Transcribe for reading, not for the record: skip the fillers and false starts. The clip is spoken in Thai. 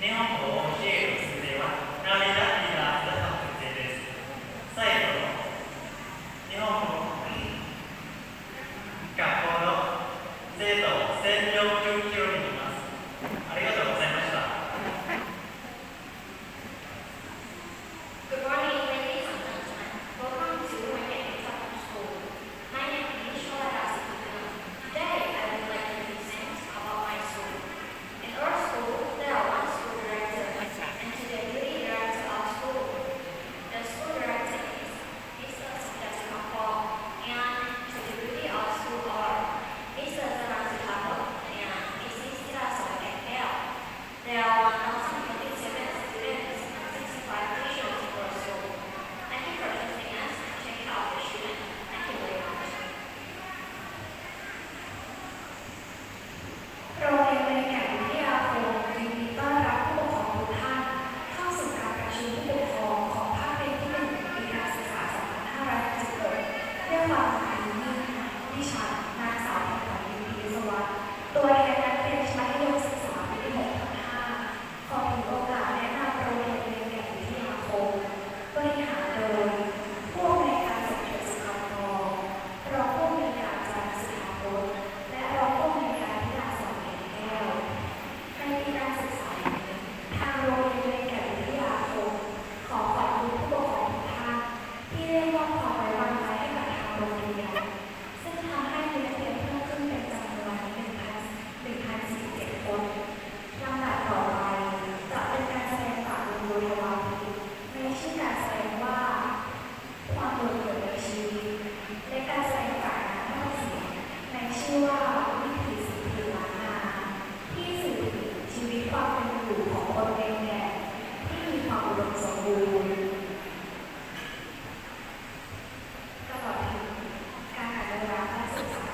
日本語を教える術はナビラリーダーズの特性です。最後の日本語学校の生徒を専用教育教にいます。ありがとうございました。Good morning, ladies and gentlemen. Welcome to my International School. My name is Shola Sukuna. Today, I would like to present about my school. In our school, there are one school director and the deputy director of school. The school director is Mr. Jessica Paul, and the deputy of school are Mr. Zaran Sutako and Mrs. Sirasa Kekeo. There are 1,027 students and 65 teachers for our school. Thank you for listening us and taking care of the students. Thank you very much. โรงเรียนเวแก่นวิทยาคมยินดีต้อนรับผู้ปกครองทุกท่านเข้าสู่การประชุมผู้ปกครองของภาคเรียนที่ 1 ปีการศึกษา 2566ด้วยความยินดีดิฉันนางสาวแพรขวัญยินดีสวัสดิ์ตัวแทนนักเรียนชั้นมัธยมศึกษาปีที่ 6-5 ขอถือโอกาสแนะนำโรงเรียนเวแก่นวิทยาคมบริหารโดยผู้อำนวยการสมเด็จสุขภรรองผู้อำนวยการอาจารย์สถาพลและรองผู้อำนวยการธิดาสอนแก่นแก้วในปีการศึกษานี้ทางโรงเรียนเวแก่นวิทยาคมขอขอบคุณผู้ปกครองทุกท่านที่ได้มอบความไว้วางใจให้กับทางโรงเรียนซึ่งทำให้มีนักเรียนเพิ่มขึ้นเป็นจำนวน 1,047 คนลำดับต่อไปจะเป็นการแสดงจากวงโยธวาทิตในชื่อการแสดงว่าความโดดเดี่ยวในชีวิตและการแสดงจากการท่องเสียงในชื่อว่าวิถีศิลปินล้านนาที่สื่อถึงชีวิตความเป็นอยู่ของคนเวแก่ที่มีความอุดมสมบูรณ์ตลอดถึงการอนุรักษ์และศึกษา